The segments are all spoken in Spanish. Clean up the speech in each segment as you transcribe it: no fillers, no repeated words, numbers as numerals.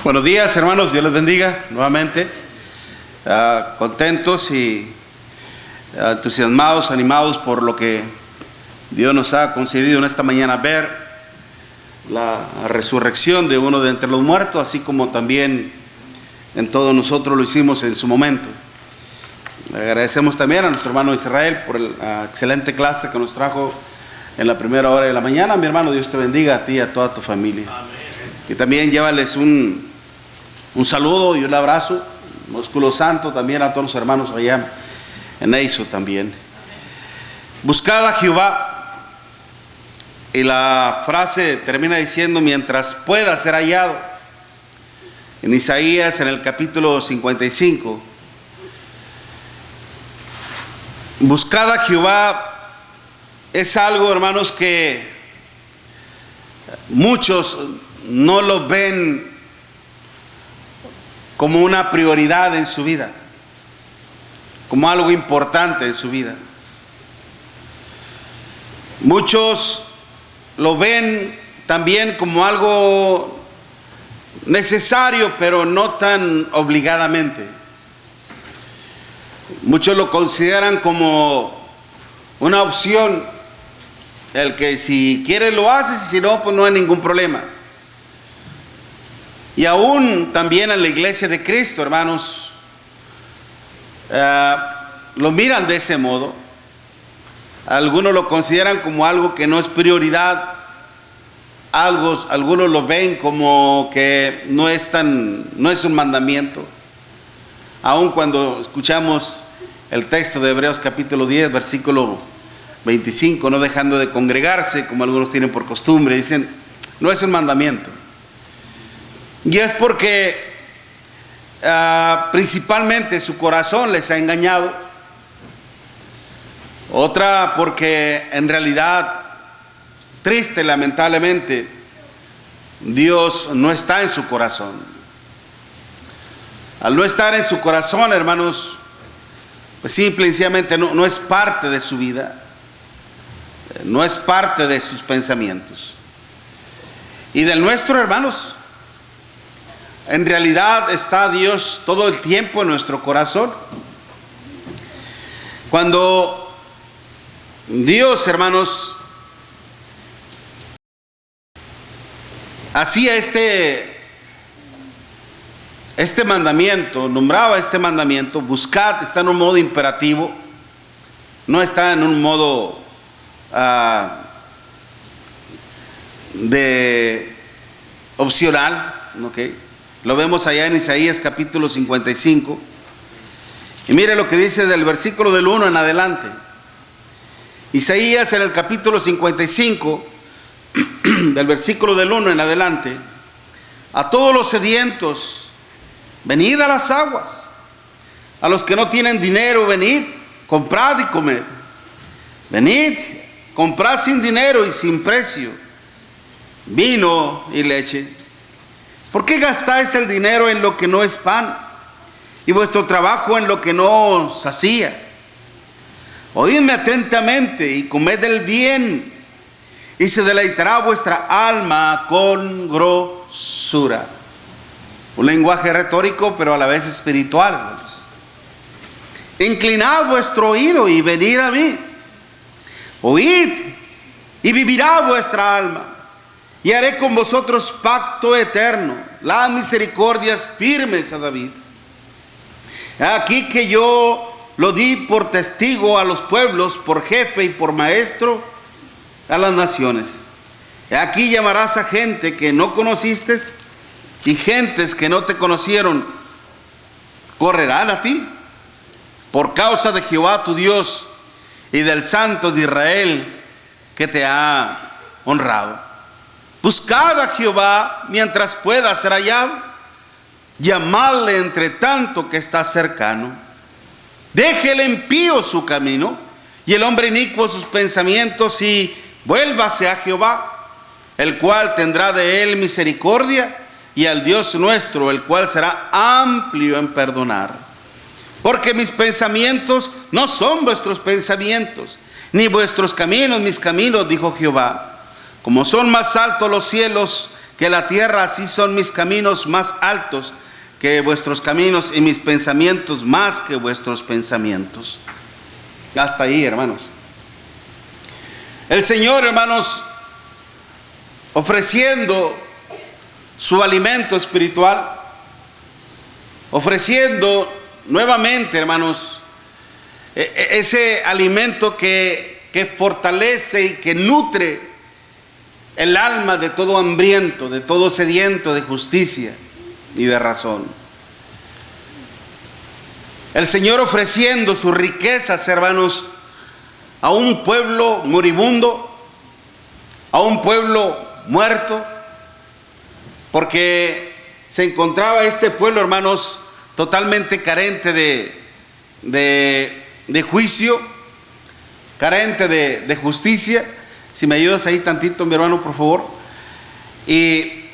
Buenos días, hermanos, Dios les bendiga nuevamente. Contentos y entusiasmados, animados por lo que Dios nos ha concedido en esta mañana, ver la resurrección de uno de entre los muertos, así como también en todos nosotros lo hicimos en su momento. Agradecemos también a nuestro hermano Israel por la excelente clase que nos trajo en la primera hora de la mañana. Mi hermano, Dios te bendiga a ti y a toda tu familia. Amén. Y también llévales un saludo y un abrazo, músculo santo también a todos los hermanos allá en Eiso también. Buscad a Jehová, y la frase termina diciendo mientras pueda ser hallado. En Isaías, en el capítulo 55, buscad a Jehová es algo, hermanos, que muchos no lo ven como una prioridad en su vida, como algo importante en su vida. Muchos lo ven también como algo necesario, pero no tan obligadamente. Muchos lo consideran como una opción, el que si quieres lo haces y si no, pues no hay ningún problema. Y aún también en la iglesia de Cristo, hermanos, lo miran de ese modo. Algunos lo consideran como algo que no es prioridad. Algunos lo ven como que no es un mandamiento. Aun cuando escuchamos el texto de Hebreos capítulo 10, versículo 25, no dejando de congregarse, como algunos tienen por costumbre, dicen, no es un mandamiento. Y es porque principalmente su corazón les ha engañado. Otra porque en realidad, triste, lamentablemente, Dios no está en su corazón. Al no estar en su corazón, hermanos, pues simple y sencillamente no es parte de su vida, no es parte de sus pensamientos. Y del nuestro, hermanos, en realidad está Dios todo el tiempo en nuestro corazón. Cuando Dios, hermanos, hacía este mandamiento, nombraba este mandamiento, buscad, está en un modo imperativo, no está en un modo de opcional, ¿ok? Lo vemos allá en Isaías capítulo 55. Y mire lo que dice del versículo del 1 en adelante. Isaías en el capítulo 55, del versículo del 1 en adelante. A todos los sedientos, venid a las aguas. A los que no tienen dinero, venid, comprad y comed. Venid, comprad sin dinero y sin precio vino y leche. ¿Por qué gastáis el dinero en lo que no es pan, y vuestro trabajo en lo que no os sacía? Oídme atentamente y comed el bien, y se deleitará vuestra alma con grosura. Un lenguaje retórico, pero a la vez espiritual, hermanos. Inclinad vuestro oído y venid a mí. Oíd y vivirá vuestra alma. Y haré con vosotros pacto eterno, las misericordias firmes a David. Aquí que yo lo di por testigo a los pueblos, por jefe y por maestro a las naciones. Aquí llamarás a gente que no conociste, y gentes que no te conocieron correrán a ti, por causa de Jehová tu Dios y del Santo de Israel que te ha honrado. Buscad a Jehová mientras pueda ser hallado, llamadle entre tanto que está cercano. Deje el impío su camino y el hombre inicuo sus pensamientos, y vuélvase a Jehová, el cual tendrá de él misericordia, y al Dios nuestro, el cual será amplio en perdonar. Porque mis pensamientos no son vuestros pensamientos, ni vuestros caminos mis caminos, dijo Jehová. Como son más altos los cielos que la tierra, así son mis caminos más altos que vuestros caminos y mis pensamientos más que vuestros pensamientos. Hasta ahí, hermanos. El Señor, hermanos, ofreciendo su alimento espiritual, ofreciendo nuevamente, hermanos, ese alimento que fortalece y que nutre el alma de todo hambriento, de todo sediento de justicia y de razón. El Señor ofreciendo sus riquezas, hermanos, a un pueblo moribundo, a un pueblo muerto, porque se encontraba este pueblo, hermanos, totalmente carente de juicio, carente de justicia. Si me ayudas ahí tantito, mi hermano, por favor. Y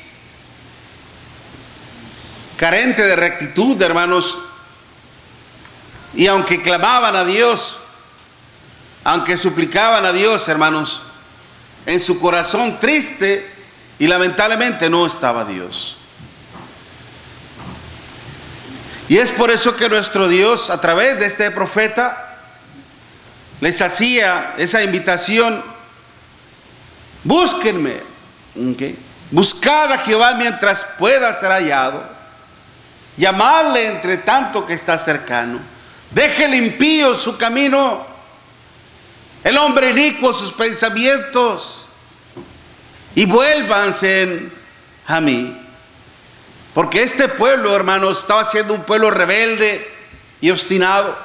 carente de rectitud, hermanos. Y aunque clamaban a Dios, aunque suplicaban a Dios, hermanos, en su corazón triste y lamentablemente no estaba Dios. Y es por eso que nuestro Dios, a través de este profeta, les hacía esa invitación: búsquenme, ¿okay? Buscad a Jehová mientras pueda ser hallado, llamadle entre tanto que está cercano. Deje el impío su camino, el hombre inicuo sus pensamientos, y vuélvanse a mí. Porque este pueblo, hermanos, estaba siendo un pueblo rebelde y obstinado.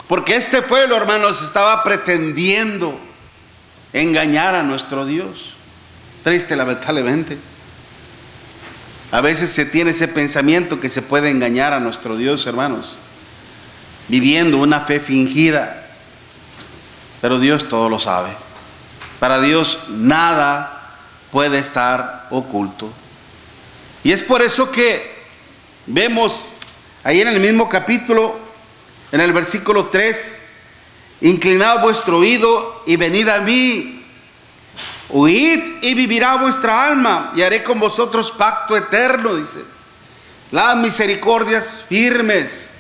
Porque este pueblo, hermanos, estaba pretendiendo engañar a nuestro Dios. Triste, lamentablemente. A veces se tiene ese pensamiento que se puede engañar a nuestro Dios, hermanos, viviendo una fe fingida. Pero Dios todo lo sabe. Para Dios nada puede estar oculto. Y es por eso que vemos ahí en el mismo capítulo, en el versículo 3, inclinad vuestro oído y venid a mí, oíd y vivirá vuestra alma, y haré con vosotros pacto eterno, dice, las misericordias firmes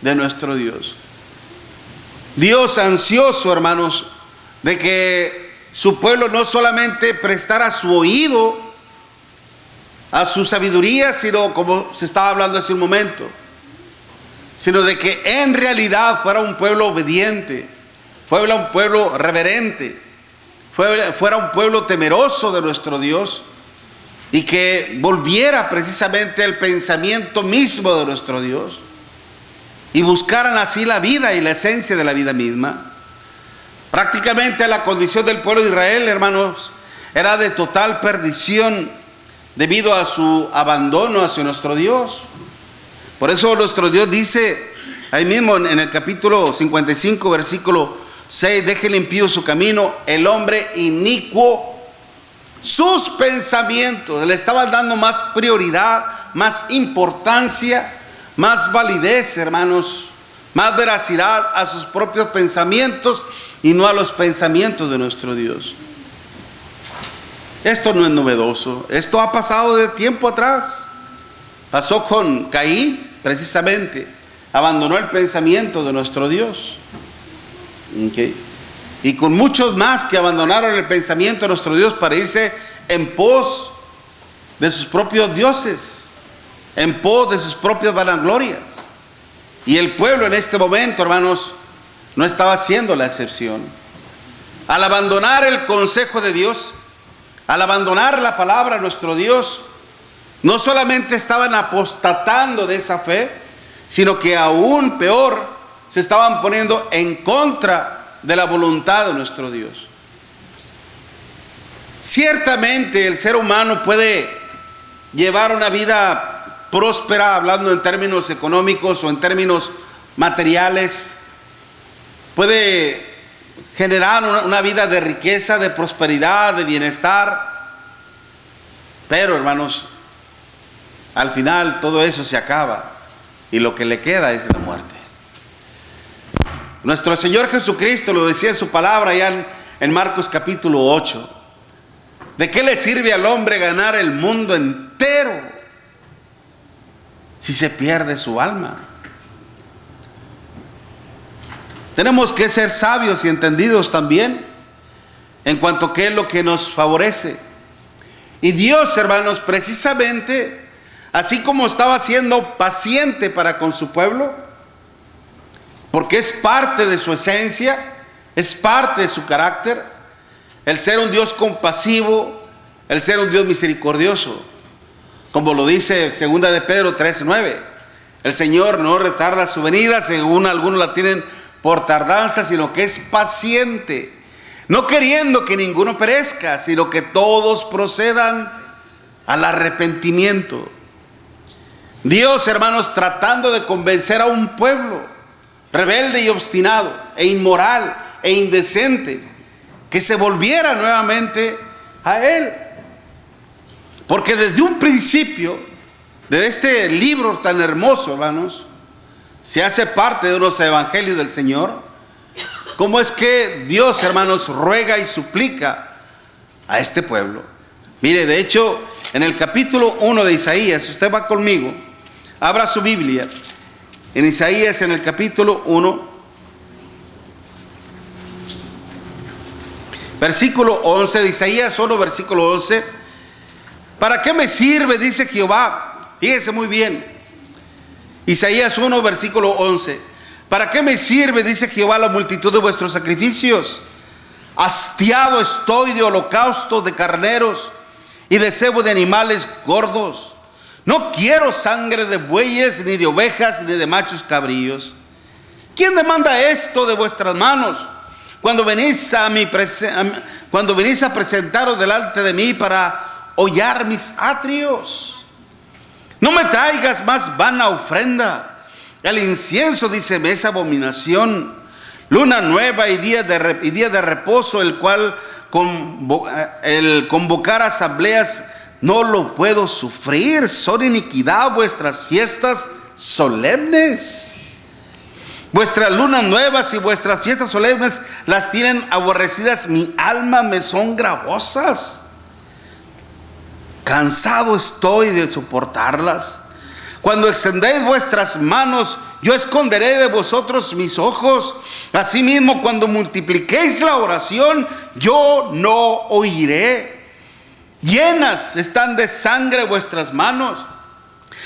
de nuestro Dios. Dios ansioso, hermanos, de que su pueblo no solamente prestara su oído a su sabiduría, sino, como se estaba hablando hace un momento, sino de que en realidad fuera un pueblo obediente, fuera un pueblo reverente, fuera un pueblo temeroso de nuestro Dios, y que volviera precisamente el pensamiento mismo de nuestro Dios, y buscaran así la vida y la esencia de la vida misma. Prácticamente la condición del pueblo de Israel, hermanos, era de total perdición debido a su abandono hacia nuestro Dios. Por eso nuestro Dios dice ahí mismo en el capítulo 55, versículo 6, deje el impío su camino, el hombre inicuo sus pensamientos. Le estaban dando más prioridad, más importancia, más validez, hermanos, más veracidad a sus propios pensamientos y no a los pensamientos de nuestro Dios. Esto no es novedoso, esto ha pasado de tiempo atrás. Pasó con Caín, precisamente, abandonó el pensamiento de nuestro Dios. ¿Okay? Y con muchos más que abandonaron el pensamiento de nuestro Dios para irse en pos de sus propios dioses, en pos de sus propias vanaglorias. Y el pueblo en este momento, hermanos, no estaba haciendo la excepción. Al abandonar el consejo de Dios, al abandonar la palabra de nuestro Dios, no solamente estaban apostatando de esa fe, sino que aún peor, se estaban poniendo en contra de la voluntad de nuestro Dios. Ciertamente el ser humano puede llevar una vida próspera, hablando en términos económicos o en términos materiales, puede generar una vida de riqueza, de prosperidad, de bienestar, pero, hermanos, al final todo eso se acaba y lo que le queda es la muerte. Nuestro Señor Jesucristo lo decía en su palabra ya en Marcos capítulo 8. ¿De qué le sirve al hombre ganar el mundo entero si se pierde su alma? Tenemos que ser sabios y entendidos también en cuanto a qué es lo que nos favorece. Y Dios, hermanos, precisamente, así como estaba siendo paciente para con su pueblo, porque es parte de su esencia, es parte de su carácter, el ser un Dios compasivo, el ser un Dios misericordioso, como lo dice 2 de Pedro 3:9. El Señor no retarda su venida, según algunos la tienen por tardanza, sino que es paciente, no queriendo que ninguno perezca, sino que todos procedan al arrepentimiento. Dios, hermanos, tratando de convencer a un pueblo rebelde y obstinado, e inmoral, e indecente, que se volviera nuevamente a Él. Porque desde un principio, de este libro tan hermoso, hermanos, se hace parte de los evangelios del Señor, cómo es que Dios, hermanos, ruega y suplica a este pueblo. Mire, de hecho, en el capítulo 1 de Isaías, si usted va conmigo, abra su Biblia, en Isaías, en el capítulo 1, versículo 11, de Isaías 1, versículo 11. ¿Para qué me sirve? Dice Jehová. Fíjese muy bien. Isaías 1, versículo 11. ¿Para qué me sirve? Dice Jehová, la multitud de vuestros sacrificios. Hastiado estoy de holocaustos de carneros y de cebo de animales gordos. No quiero sangre de bueyes, ni de ovejas, ni de machos cabríos. ¿Quién demanda esto de vuestras manos? Cuando venís a presentaros delante de mí para hollar mis atrios. No me traigas más vana ofrenda. El incienso, dice, es abominación. Luna nueva y día de reposo, el cual el convocar asambleas no lo puedo sufrir. Son iniquidad vuestras fiestas solemnes. Vuestras lunas nuevas y vuestras fiestas solemnes las tienen aborrecidas. Mi alma me son gravosas. Cansado estoy de soportarlas. Cuando extendéis vuestras manos, yo esconderé de vosotros mis ojos. Asimismo, cuando multipliquéis la oración, yo no oiré. Llenas están de sangre vuestras manos.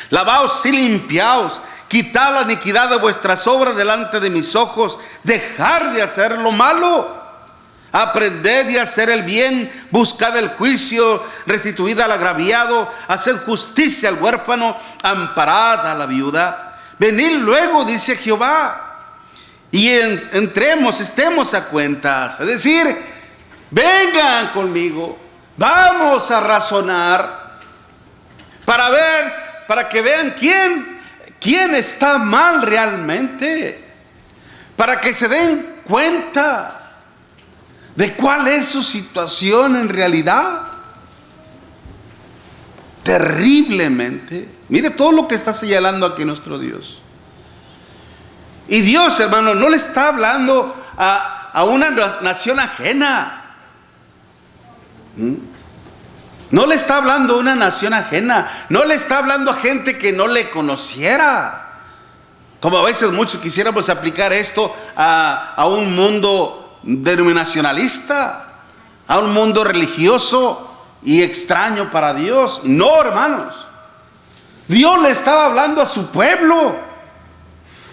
Lavaos y limpiaos. Quitad la iniquidad de vuestras obras delante de mis ojos. Dejad de hacer lo malo. Aprended y hacer el bien, buscad el juicio, restituid al agraviado, haced justicia al huérfano, amparad a la viuda. Venid luego, dice Jehová, y estemos a cuentas. Es decir, vengan conmigo, vamos a razonar para que vean quién está mal realmente, para que se den cuenta de cuál es su situación en realidad. Terriblemente. Mire todo lo que está señalando aquí nuestro Dios. Y Dios, hermano, no le está hablando a una nación ajena. No le está hablando a una nación ajena. No le está hablando a gente que no le conociera. Como a veces muchos quisiéramos aplicar esto a un mundo denominacionalista, a un mundo religioso y extraño para Dios. No, hermanos, Dios le estaba hablando a su pueblo,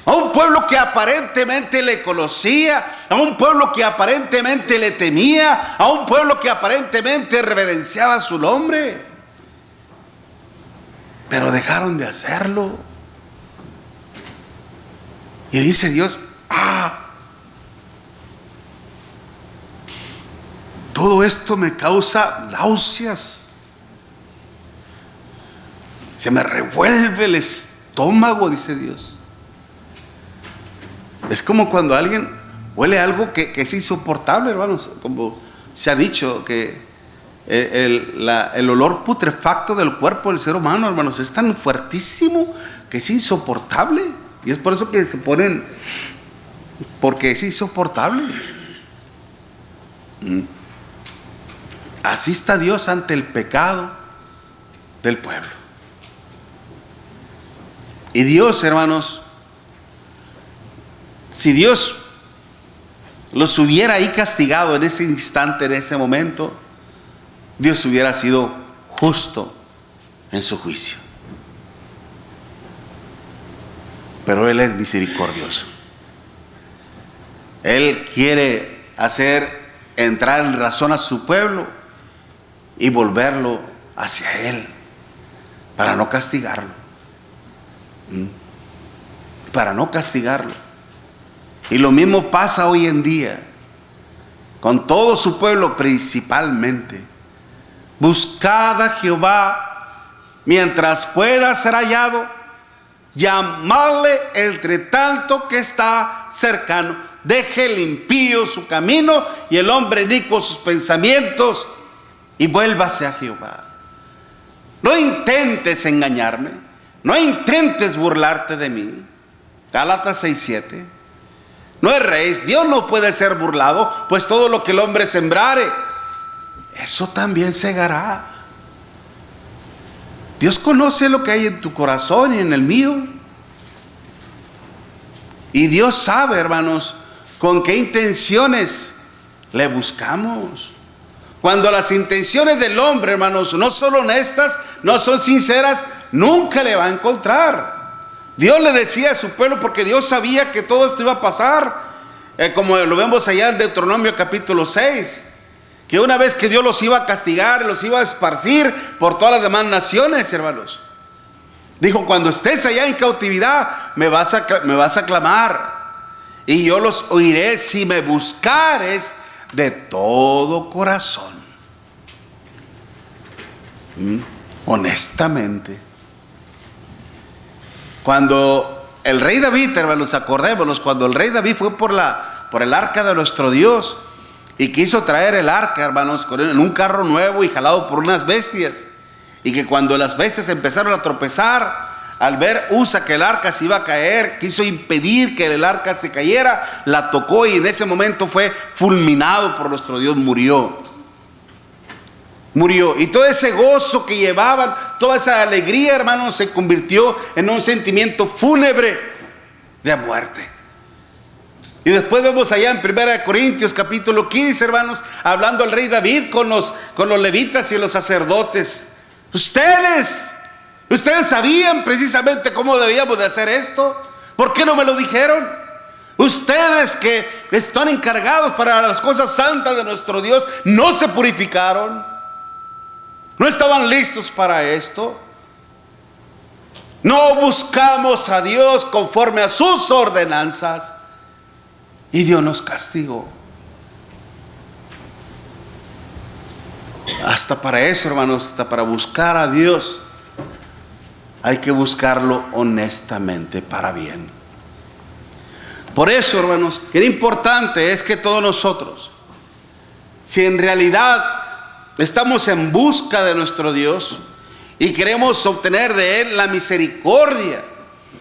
a un pueblo que aparentemente le conocía, a un pueblo que aparentemente le temía, a un pueblo que aparentemente reverenciaba su nombre, pero dejaron de hacerlo. Y dice Dios, todo esto me causa náuseas. Se me revuelve el estómago, dice Dios. Es como cuando alguien huele algo que es insoportable, hermanos. Como se ha dicho que el olor putrefacto del cuerpo del ser humano, hermanos, es tan fuertísimo que es insoportable. Y es por eso que se ponen, porque es insoportable. Así está Dios ante el pecado del pueblo. Y Dios, hermanos, si Dios los hubiera ahí castigado en ese instante, en ese momento, Dios hubiera sido justo en su juicio. Pero Él es misericordioso. Él quiere hacer entrar en razón a su pueblo y volverlo hacia Él, para no castigarlo. Para no castigarlo. Y lo mismo pasa hoy en día con todo su pueblo principalmente. Buscad a Jehová mientras pueda ser hallado, llamadle entre tanto que está cercano. Deje el impío su camino y el hombre inicuo sus pensamientos, y vuélvase a Jehová. No intentes engañarme, no intentes burlarte de mí. Gálatas 6:7. No erréis, Dios no puede ser burlado, pues todo lo que el hombre sembrare, eso también segará. Dios conoce lo que hay en tu corazón y en el mío. Y Dios sabe, hermanos, con qué intenciones le buscamos. Cuando las intenciones del hombre, hermanos, no son honestas, no son sinceras, nunca le va a encontrar. Dios le decía a su pueblo, porque Dios sabía que todo esto iba a pasar, como lo vemos allá en Deuteronomio capítulo 6, que una vez que Dios los iba a castigar, los iba a esparcir por todas las demás naciones, hermanos. Dijo: cuando estés allá en cautividad, me vas a clamar, y yo los oiré si me buscares de todo corazón. Honestamente. Cuando el rey David, hermanos, acordémonos, cuando el rey David fue por el arca de nuestro Dios y quiso traer el arca, hermanos, en un carro nuevo y jalado por unas bestias, y que cuando las bestias empezaron a tropezar, al ver Usa que el arca se iba a caer, quiso impedir que el arca se cayera, la tocó y en ese momento fue fulminado por nuestro Dios, murió. Y todo ese gozo que llevaban, toda esa alegría, hermanos, se convirtió en un sentimiento fúnebre de muerte. Y después vemos allá en 1 Corintios capítulo 15, hermanos, hablando al rey David con los levitas y los sacerdotes. Ustedes sabían precisamente cómo debíamos de hacer esto. ¿Por qué no me lo dijeron? Ustedes que están encargados para las cosas santas de nuestro Dios, ¿no se purificaron? ¿No estaban listos para esto? No buscamos a Dios conforme a sus ordenanzas, y Dios nos castigó. Hasta para eso, hermanos, hasta para buscar a Dios, hay que buscarlo honestamente, para bien. Por eso, hermanos, qué importante es que todos nosotros, si en realidad estamos en busca de nuestro Dios y queremos obtener de Él la misericordia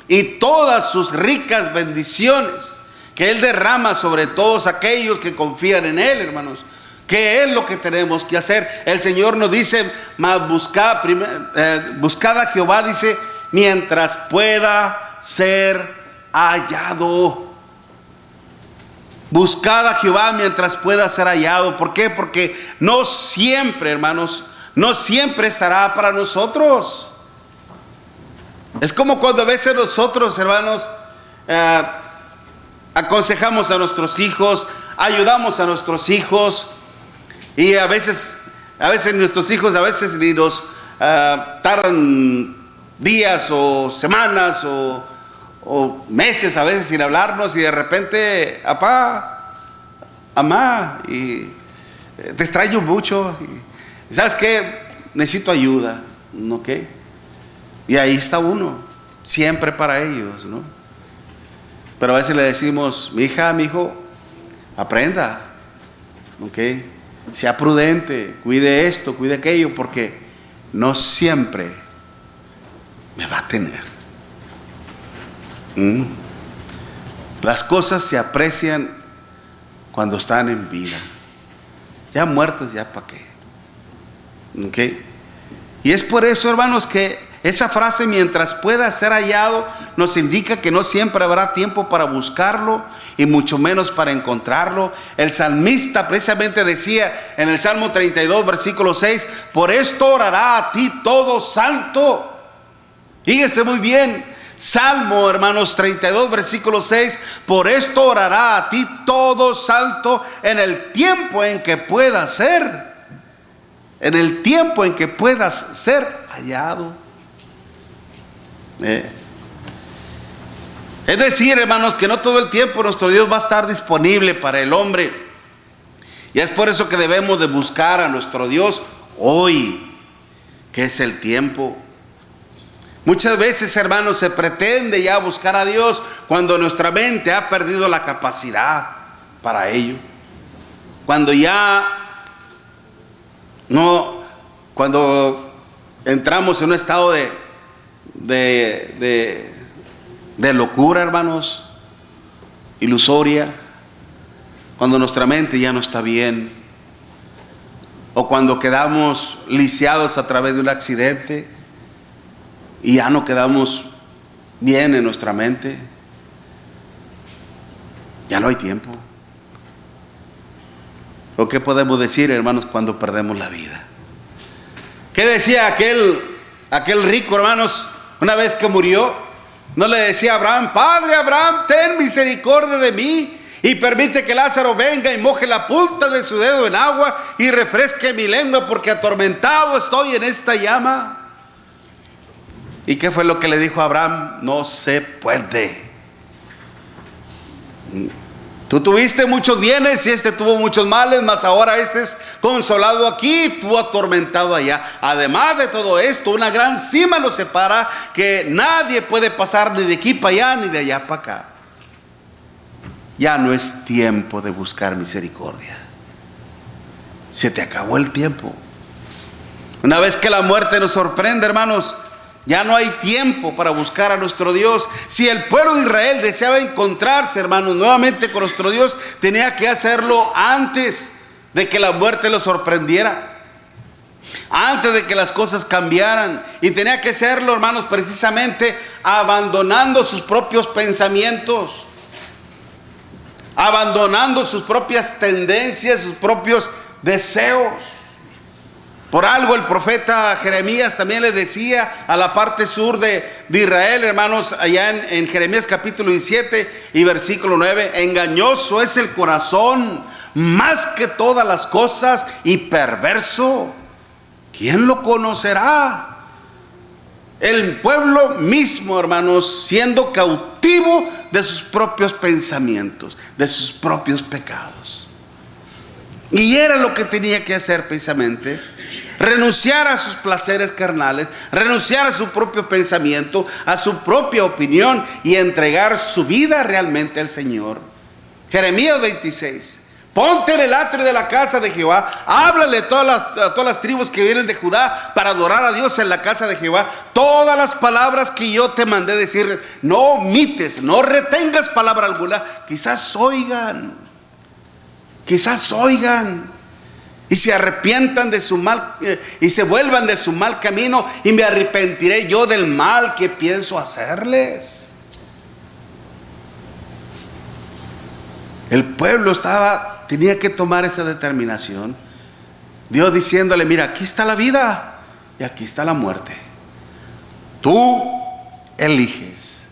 y todas sus ricas bendiciones que Él derrama sobre todos aquellos que confían en Él, hermanos, ¿qué es lo que tenemos que hacer? El Señor nos dice: mas buscad a Jehová, dice, mientras pueda ser hallado. Buscad a Jehová mientras pueda ser hallado. ¿Por qué? Porque no siempre, hermanos, no siempre estará para nosotros. Es como cuando a veces nosotros, hermanos, aconsejamos a nuestros hijos, ayudamos a nuestros hijos, y a veces nuestros hijos ni nos tardan días o semanas o meses a veces sin hablarnos, y de repente: apá, amá, y te extraño mucho, y ¿sabes qué? Necesito ayuda, ¿ok? Y ahí está uno, siempre para ellos, ¿no? Pero a veces le decimos: mi hija, mi hijo, aprenda, ¿ok? Sea prudente, cuide esto, cuide aquello, porque no siempre me va a tener. Las cosas se aprecian cuando están en vida. Ya muertos, ya para qué. ¿Ok? Y es por eso, hermanos, que esa frase, mientras pueda ser hallado, nos indica que no siempre habrá tiempo para buscarlo y mucho menos para encontrarlo. El salmista precisamente decía en el Salmo 32, versículo 6, por esto orará a ti todo santo. Fíjese muy bien, Salmo, hermanos, 32, versículo 6, por esto orará a ti todo santo en el tiempo en que pueda ser, en el tiempo en que puedas ser hallado. Es decir, hermanos, que no todo el tiempo nuestro Dios va a estar disponible para el hombre. Y es por eso que debemos de buscar a nuestro Dios hoy, que es el tiempo. Muchas veces, hermanos, se pretende ya buscar a Dios cuando nuestra mente ha perdido la capacidad para ello. Cuando ya no, cuando entramos en un estado de locura, hermanos, ilusoria, cuando nuestra mente ya no está bien, o cuando quedamos lisiados a través de un accidente y ya no quedamos bien en nuestra mente, ya no hay tiempo. ¿O qué podemos decir, hermanos, cuando perdemos la vida? ¿Qué decía aquel rico, hermanos, una vez que murió? No le decía a Abraham: Padre Abraham, ten misericordia de mí y permite que Lázaro venga y moje la punta de su dedo en agua y refresque mi lengua, porque atormentado estoy en esta llama. ¿Y qué fue lo que le dijo a Abraham? No se puede. Tú tuviste muchos bienes y este tuvo muchos males, mas ahora este es consolado aquí, tú atormentado allá. Además de todo esto, una gran cima nos separa, que nadie puede pasar ni de aquí para allá ni de allá para acá. Ya no es tiempo de buscar misericordia. Se te acabó el tiempo. Una vez que la muerte nos sorprende, hermanos, ya no hay tiempo para buscar a nuestro Dios. Si el pueblo de Israel deseaba encontrarse, hermanos, nuevamente con nuestro Dios, tenía que hacerlo antes de que la muerte lo sorprendiera, antes de que las cosas cambiaran. Y tenía que hacerlo, hermanos, precisamente abandonando sus propios pensamientos, abandonando sus propias tendencias, sus propios deseos. Por algo el profeta Jeremías también le decía a la parte sur de Israel, hermanos, allá en Jeremías capítulo 17 y versículo 9, engañoso es el corazón más que todas las cosas y perverso, ¿quién lo conocerá? El pueblo mismo, hermanos, siendo cautivo de sus propios pensamientos, de sus propios pecados. Y era lo que tenía que hacer precisamente: renunciar a sus placeres carnales, renunciar a su propio pensamiento, a su propia opinión, y entregar su vida realmente al Señor. Jeremías 26. Ponte en el atrio de la casa de Jehová, háblale a todas las tribus que vienen de Judá para adorar a Dios en la casa de Jehová. Todas las palabras que yo te mandé decirles, no omites, no retengas palabra alguna. Quizás oigan y se arrepientan de su mal y se vuelvan de su mal camino, y me arrepentiré yo del mal que pienso hacerles. El pueblo tenía que tomar esa determinación. Dios diciéndole: mira, aquí está la vida y aquí está la muerte. Tú eliges.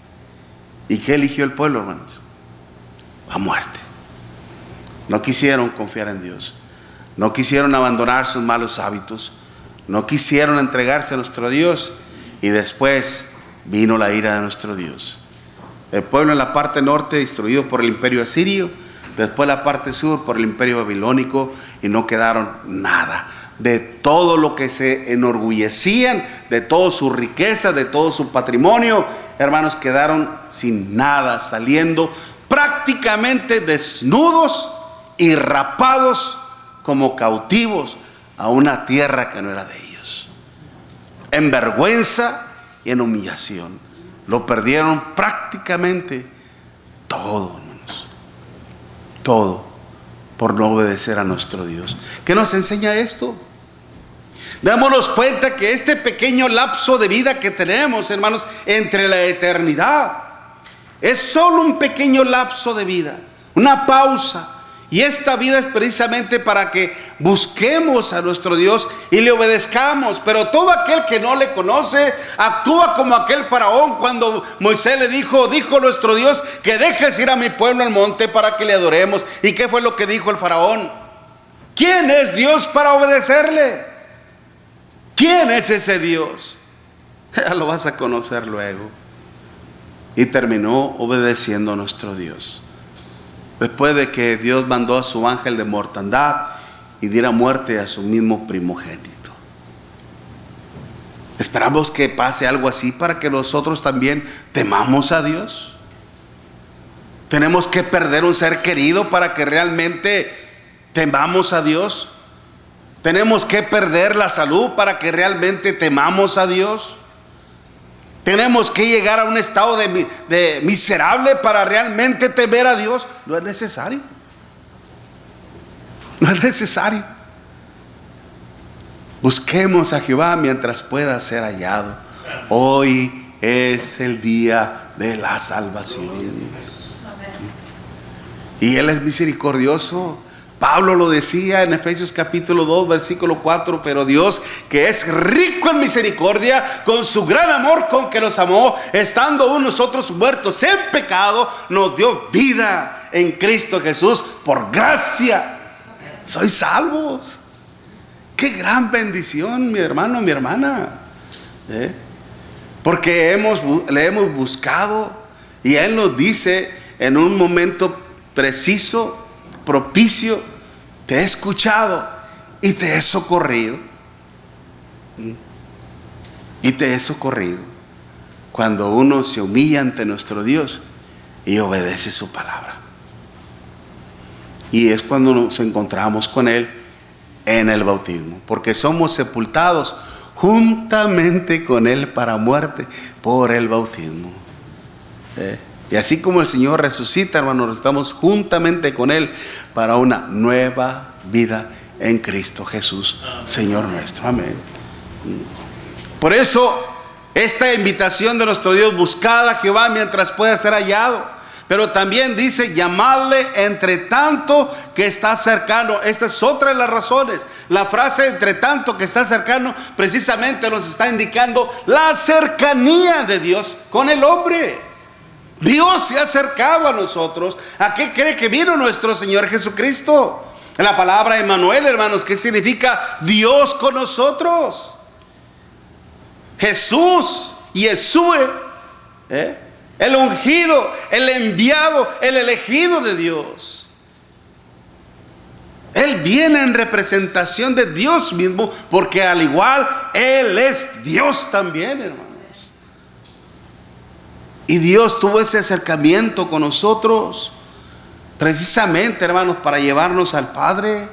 ¿Y qué eligió el pueblo, hermanos? La muerte. No quisieron confiar en Dios. No quisieron abandonar sus malos hábitos. No quisieron entregarse a nuestro Dios. Y después vino la ira de nuestro Dios. El pueblo en la parte norte destruido por el imperio asirio. Después la parte sur por el imperio babilónico. Y no quedaron nada. De todo lo que se enorgullecían, de toda su riqueza, de todo su patrimonio, hermanos, quedaron sin nada, saliendo prácticamente desnudos y rapados como cautivos a una tierra que no era de ellos. En vergüenza y en humillación. Lo perdieron prácticamente todo, hermanos. Todo por no obedecer a nuestro Dios. ¿Qué nos enseña esto? Démonos cuenta que este pequeño lapso de vida que tenemos, hermanos, entre la eternidad, es solo un pequeño lapso de vida, una pausa. Y esta vida es precisamente para que busquemos a nuestro Dios y le obedezcamos. Pero todo aquel que no le conoce actúa como aquel faraón cuando Moisés le dijo nuestro Dios que dejes ir a mi pueblo al monte para que le adoremos. ¿Y qué fue lo que dijo el faraón? ¿Quién es Dios para obedecerle? ¿Quién es ese Dios? Ya lo vas a conocer luego. Y terminó obedeciendo a nuestro Dios. Después de que Dios mandó a su ángel de mortandad y diera muerte a su mismo primogénito. Esperamos que pase algo así para que nosotros también temamos a Dios. Tenemos que perder un ser querido para que realmente temamos a Dios. Tenemos que perder la salud para que realmente temamos a Dios. Tenemos que llegar a un estado de miserable para realmente temer a Dios. No es necesario. No es necesario. Busquemos a Jehová mientras pueda ser hallado. Hoy es el día de la salvación. Y Él es misericordioso. Pablo lo decía en Efesios capítulo 2 versículo 4, pero Dios, que es rico en misericordia, con su gran amor con que nos amó, estando aún nosotros muertos en pecado, nos dio vida en Cristo Jesús. Por gracia sois salvos. Qué gran bendición, mi hermano, mi hermana, porque le hemos buscado y Él nos dice en un momento preciso, propicio: te he escuchado y te he socorrido. Y te he socorrido. Cuando uno se humilla ante nuestro Dios y obedece su palabra. Y es cuando nos encontramos con Él en el bautismo, porque somos sepultados juntamente con Él para muerte por el bautismo. Y así como el Señor resucita, hermanos, estamos juntamente con Él para una nueva vida en Cristo Jesús, Señor nuestro. Amén. Por eso, esta invitación de nuestro Dios: buscad a Jehová mientras pueda ser hallado. Pero también dice: llamadle entre tanto que está cercano. Esta es otra de las razones. La frase entre tanto que está cercano precisamente nos está indicando la cercanía de Dios con el hombre. Dios se ha acercado a nosotros. ¿A qué cree que vino nuestro Señor Jesucristo? La palabra Emmanuel, hermanos, ¿qué significa? Dios con nosotros. Jesús, Yeshua, el ungido, el enviado, el elegido de Dios. Él viene en representación de Dios mismo, porque al igual Él es Dios también, hermanos. Y Dios tuvo ese acercamiento con nosotros precisamente, hermanos, para llevarnos al Padre,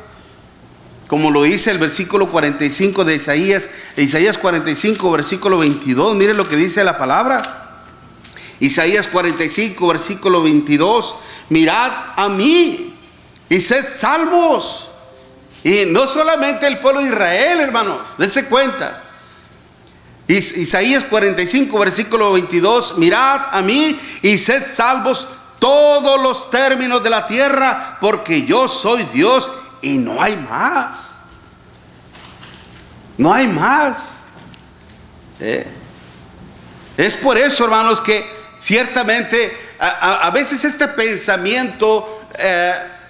como lo dice el versículo 45 de Isaías 45 versículo 22. Mire lo que dice la palabra. Isaías 45 versículo 22: mirad a mí y sed salvos. Y no solamente el pueblo de Israel, hermanos, dense cuenta. Isaías 45 versículo 22: mirad a mí y sed salvos todos los términos de la tierra, porque yo soy Dios y no hay más. No hay más. Es por eso, hermanos, que ciertamente a veces este pensamiento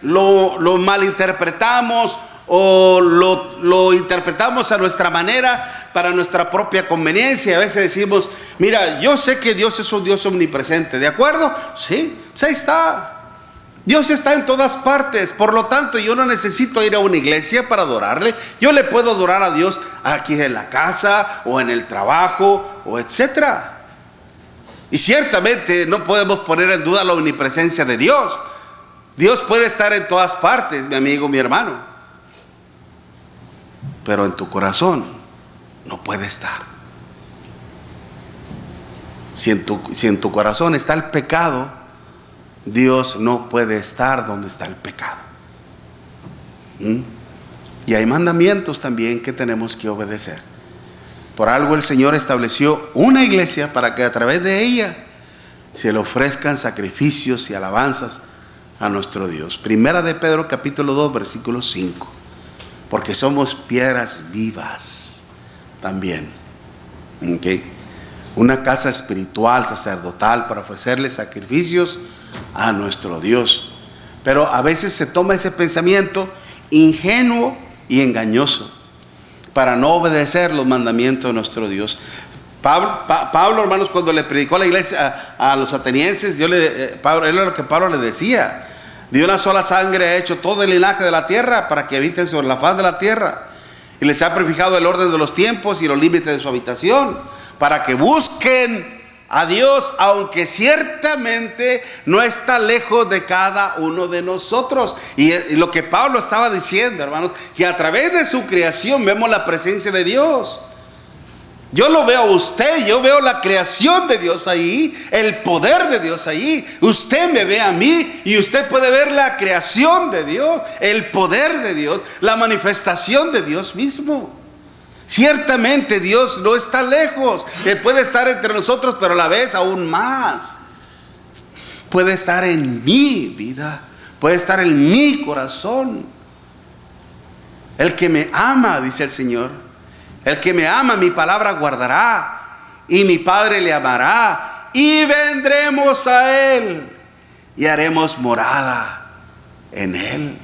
lo malinterpretamos o lo interpretamos a nuestra manera, para nuestra propia conveniencia. A veces decimos: mira, yo sé que Dios es un Dios omnipresente, ¿de acuerdo? Sí, ahí está. Dios está en todas partes, por lo tanto yo no necesito ir a una iglesia para adorarle. Yo le puedo adorar a Dios aquí en la casa o en el trabajo o etcétera. Y ciertamente no podemos poner en duda la omnipresencia de Dios. Dios puede estar en todas partes, mi amigo, mi hermano, pero en tu corazón no puede estar. Si en tu corazón está el pecado, Dios no puede estar donde está el pecado. Y hay mandamientos también que tenemos que obedecer. Por algo el Señor estableció una iglesia para que a través de ella se le ofrezcan sacrificios y alabanzas a nuestro Dios. Primera de Pedro capítulo 2 versículo 5. Porque somos piedras vivas también. ¿Okay? Una casa espiritual, sacerdotal, para ofrecerle sacrificios a nuestro Dios. Pero a veces se toma ese pensamiento ingenuo y engañoso para no obedecer los mandamientos de nuestro Dios. Pablo, hermanos, cuando le predicó a la iglesia, a los atenienses, Pablo, era lo que Pablo le decía: de una sola sangre ha hecho todo el linaje de la tierra para que habiten sobre la faz de la tierra, y les ha prefijado el orden de los tiempos y los límites de su habitación, para que busquen a Dios, aunque ciertamente no está lejos de cada uno de nosotros. Y lo que Pablo estaba diciendo, hermanos, que a través de su creación vemos la presencia de Dios. Yo lo veo a usted, yo veo la creación de Dios ahí, el poder de Dios ahí. Usted me ve a mí y usted puede ver la creación de Dios, el poder de Dios, la manifestación de Dios mismo. Ciertamente Dios no está lejos. Él puede estar entre nosotros, pero a la vez aún más. Puede estar en mi vida, puede estar en mi corazón. El que me ama, dice el Señor, el que me ama, mi palabra guardará, y mi Padre le amará, y vendremos a Él, y haremos morada en Él.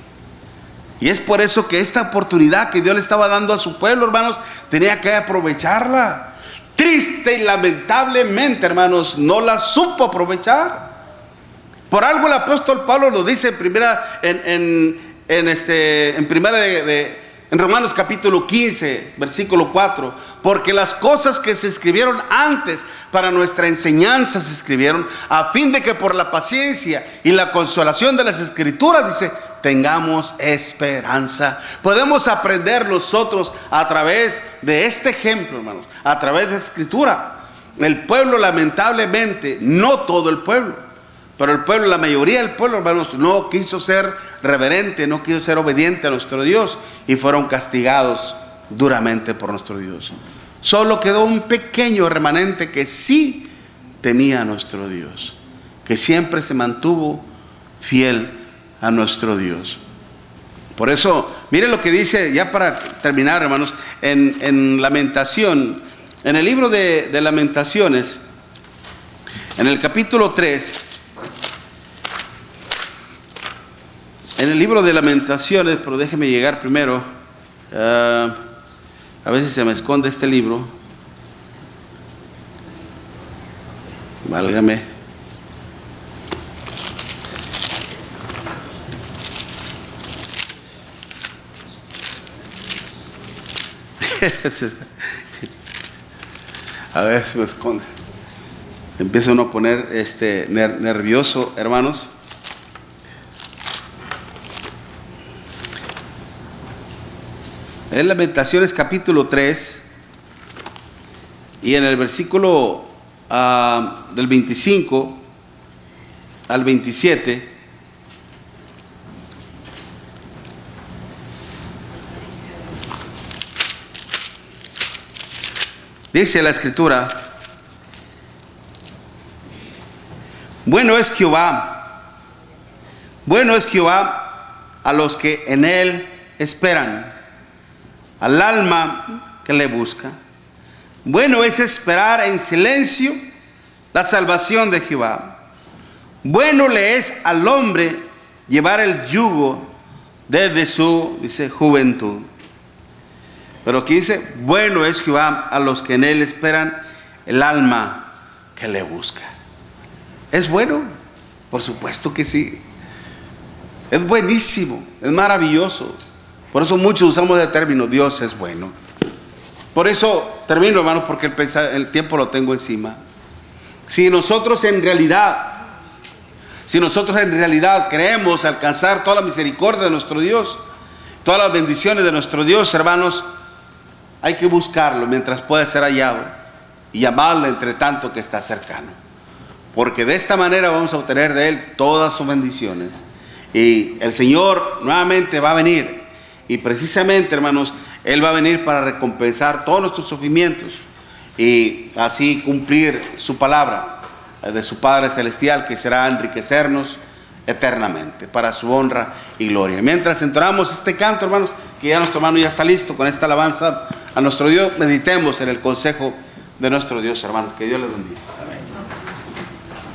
Y es por eso que esta oportunidad que Dios le estaba dando a su pueblo, hermanos, tenía que aprovecharla. Triste y lamentablemente, hermanos, no la supo aprovechar. Por algo el apóstol Pablo lo dice en Romanos capítulo 15, versículo 4. Porque las cosas que se escribieron antes para nuestra enseñanza se escribieron a fin de que por la paciencia y la consolación de las escrituras, dice, tengamos esperanza. Podemos aprender nosotros a través de este ejemplo, hermanos, a través de la escritura. El pueblo, lamentablemente, no todo el pueblo, pero el pueblo, la mayoría del pueblo, hermanos, no quiso ser reverente, no quiso ser obediente a nuestro Dios, y fueron castigados duramente por nuestro Dios. Solo quedó un pequeño remanente que sí temía a nuestro Dios, que siempre se mantuvo fiel a nuestro Dios. Por eso, mire lo que dice, ya para terminar, hermanos, en Lamentación, en el libro de Lamentaciones, en el capítulo 3, en el libro de Lamentaciones, pero déjeme llegar primero, a veces se me esconde este libro, válgame. A ver si me esconde. Empieza uno a poner nervioso, hermanos. En Lamentaciones capítulo 3 y en el versículo del 25 al 27 dice la escritura: bueno es Jehová a los que en él esperan, al alma que le busca. Bueno es esperar en silencio la salvación de Jehová. Bueno le es al hombre llevar el yugo desde su, dice, juventud. Pero aquí dice: bueno es Jehová a los que en él esperan, el alma que le busca. ¿Es bueno? Por supuesto que sí. Es buenísimo, es maravilloso. Por eso muchos usamos el término Dios es bueno. Por eso termino, hermanos, porque el tiempo lo tengo encima. Si nosotros en realidad queremos alcanzar toda la misericordia de nuestro Dios, todas las bendiciones de nuestro Dios, hermanos, hay que buscarlo mientras pueda ser hallado y llamarle entre tanto que está cercano. Porque de esta manera vamos a obtener de Él todas sus bendiciones. Y el Señor nuevamente va a venir. Y precisamente, hermanos, Él va a venir para recompensar todos nuestros sufrimientos y así cumplir su palabra de su Padre Celestial, que será enriquecernos eternamente para su honra y gloria. Mientras entonamos este canto, hermanos, que ya nuestro hermano ya está listo con esta alabanza a nuestro Dios, meditemos en el consejo de nuestro Dios, hermanos. Que Dios les bendiga.